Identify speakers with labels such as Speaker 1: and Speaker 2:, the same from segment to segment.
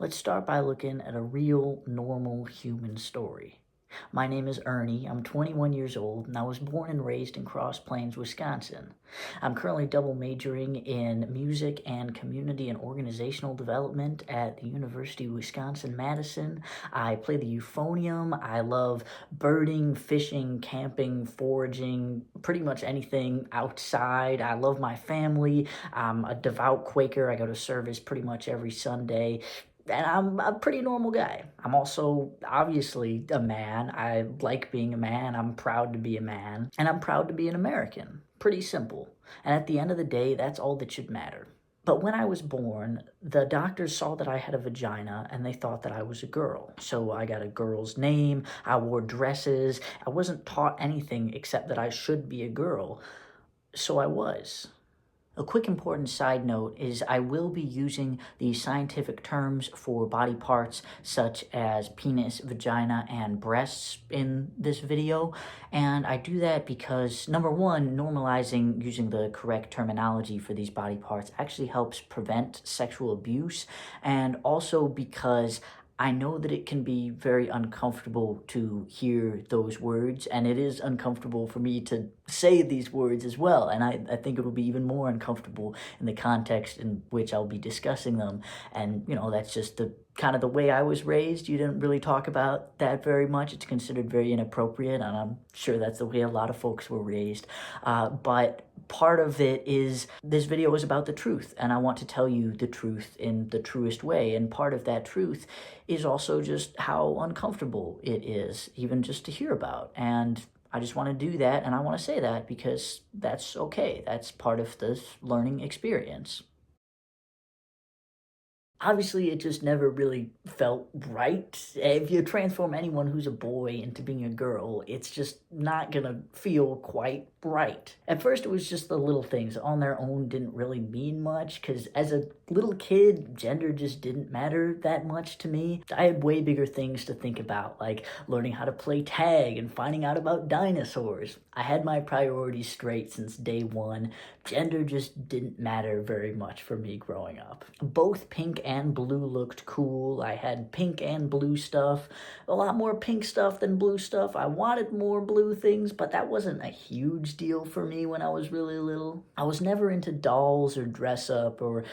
Speaker 1: Let's start by looking at a real, normal human story. My name is Ernie. I'm 21 years old, and I was born and raised in Cross Plains, Wisconsin. I'm currently double majoring in music and community and organizational development at the University of Wisconsin-Madison. I play the euphonium. I love birding, fishing, camping, foraging, pretty much anything outside. I love my family. I'm a devout Quaker. I go to service pretty much every Sunday. And I'm a pretty normal guy. I'm also obviously a man. I like being a man. I'm proud to be a man. And I'm proud to be an American. Pretty simple. And at the end of the day, that's all that should matter. But when I was born, the doctors saw that I had a vagina and they thought that I was a girl. So I got a girl's name, I wore dresses, I wasn't taught anything except that I should be a girl. So I was. A quick important side note is I will be using the scientific terms for body parts such as penis, vagina, and breasts in this video. And I do that because, number one, normalizing using the correct terminology for these body parts actually helps prevent sexual abuse, and also because I know that it can be very uncomfortable to hear those words, and it is uncomfortable for me to say these words as well, and I think it will be even more uncomfortable in the context in which I'll be discussing them. And, that's just the kind of the way I was raised. You didn't really talk about that very much. It's considered very inappropriate, and I'm sure that's the way a lot of folks were raised. But part of it is this video is about the truth, and I want to tell you the truth in the truest way. And part of that truth is also just how uncomfortable it is, even just to hear about. And I just want to do that, and I want to say that because that's okay. That's part of this learning experience. Obviously, it just never really felt right. If you transform anyone who's a boy into being a girl, it's just not gonna feel quite right. At first, it was just the little things on their own didn't really mean much, because as a little kid, gender just didn't matter that much to me. I had way bigger things to think about, like learning how to play tag and finding out about dinosaurs. I had my priorities straight since day one. Gender just didn't matter very much for me growing up. Both pink and blue looked cool. I had pink and blue stuff, a lot more pink stuff than blue stuff. I wanted more blue things, but that wasn't a huge deal for me when I was really little. I was never into dolls or dress up or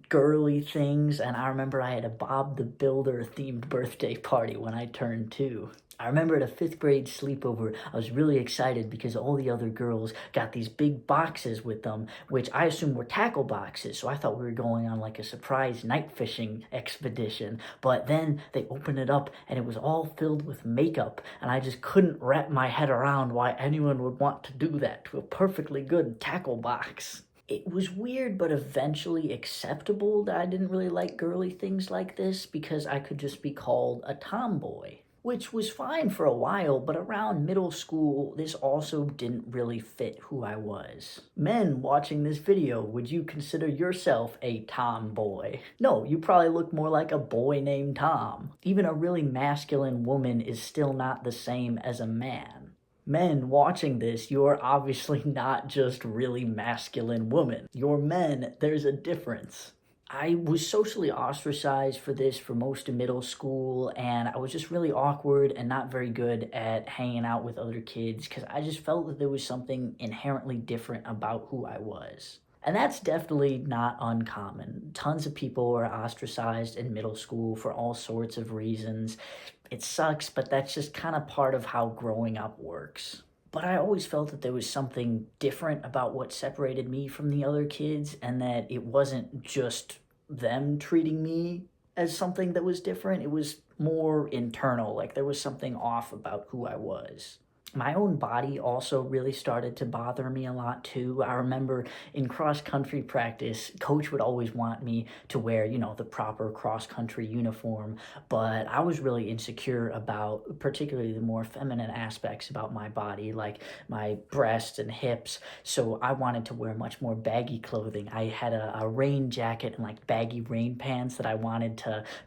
Speaker 1: girly things, and I remember I had a Bob the Builder themed birthday party when I turned 2. I remember at a 5th grade sleepover, I was really excited because all the other girls got these big boxes with them, which I assumed were tackle boxes, so I thought we were going on like a surprise night fishing expedition. But then they opened it up and it was all filled with makeup, and I just couldn't wrap my head around why anyone would want to do that to a perfectly good tackle box. It was weird, but eventually acceptable that I didn't really like girly things like this because I could just be called a tomboy, which was fine for a while, but around middle school, this also didn't really fit who I was. Men watching this video, would you consider yourself a tomboy? No, you probably look more like a boy named Tom. Even a really masculine woman is still not the same as a man. Men watching this, you're obviously not just really masculine women. You're men, there's a difference. I was socially ostracized for this for most of middle school, and I was just really awkward and not very good at hanging out with other kids because I just felt that there was something inherently different about who I was. And that's definitely not uncommon. Tons of people are ostracized in middle school for all sorts of reasons. It sucks, but that's just kind of part of how growing up works. But I always felt that there was something different about what separated me from the other kids, and that it wasn't just them treating me as something that was different. It was more internal, like there was something off about who I was. My own body also really started to bother me a lot too. I remember in cross-country practice, coach would always want me to wear, the proper cross-country uniform, but I was really insecure about particularly the more feminine aspects about my body, like my breasts and hips, so I wanted to wear much more baggy clothing. I had a rain jacket and like baggy rain pants that I wanted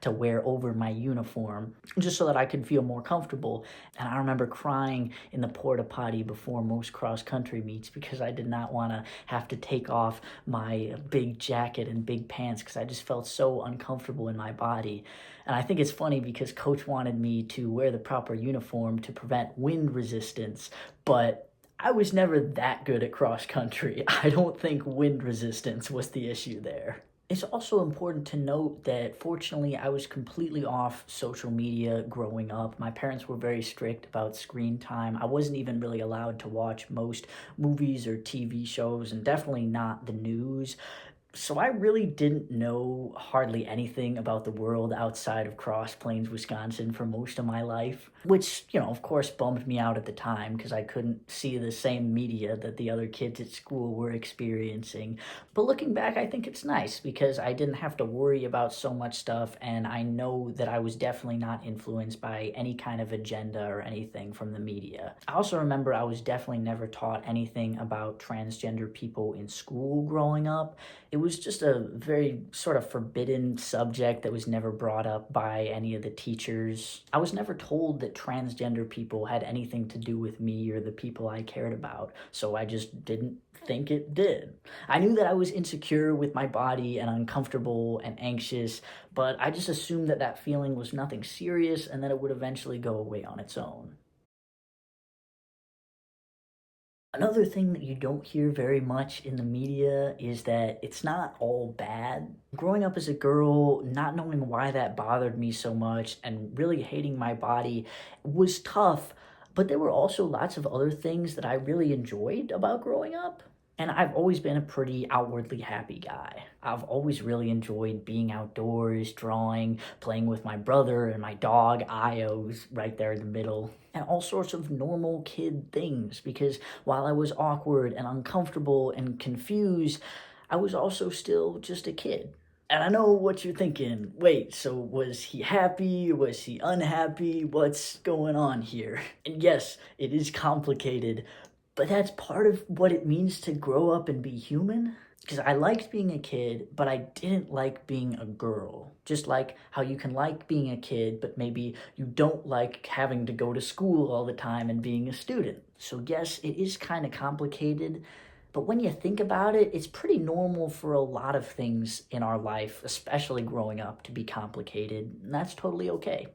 Speaker 1: to wear over my uniform, just so that I could feel more comfortable. And I remember crying in in the porta potty before most cross country meets because I did not want to have to take off my big jacket and big pants because I just felt so uncomfortable in my body. And I think it's funny because coach wanted me to wear the proper uniform to prevent wind resistance, but I was never that good at cross country. I don't think wind resistance was the issue there. It's also important to note that fortunately I was completely off social media growing up. My parents were very strict about screen time. I wasn't even really allowed to watch most movies or TV shows, and definitely not the news. So I really didn't know hardly anything about the world outside of Cross Plains, Wisconsin for most of my life, which, of course bummed me out at the time because I couldn't see the same media that the other kids at school were experiencing. But looking back, I think it's nice because I didn't have to worry about so much stuff, and I know that I was definitely not influenced by any kind of agenda or anything from the media. I also remember I was definitely never taught anything about transgender people in school growing up. It was just a very sort of forbidden subject that was never brought up by any of the teachers. I was never told that transgender people had anything to do with me or the people I cared about, so I just didn't think it did. I knew that I was insecure with my body and uncomfortable and anxious, but I just assumed that that feeling was nothing serious and that it would eventually go away on its own. Another thing that you don't hear very much in the media is that it's not all bad. Growing up as a girl, not knowing why that bothered me so much and really hating my body was tough, but there were also lots of other things that I really enjoyed about growing up. And I've always been a pretty outwardly happy guy. I've always really enjoyed being outdoors, drawing, playing with my brother and my dog, Io's right there in the middle, and all sorts of normal kid things because while I was awkward and uncomfortable and confused, I was also still just a kid. And I know what you're thinking. Wait, so was he happy? Was he unhappy? What's going on here? And yes, it is complicated, but that's part of what it means to grow up and be human. Because I liked being a kid, but I didn't like being a girl. Just like how you can like being a kid, but maybe you don't like having to go to school all the time and being a student. So yes, it is kind of complicated, but when you think about it, it's pretty normal for a lot of things in our life, especially growing up, to be complicated, and that's totally okay.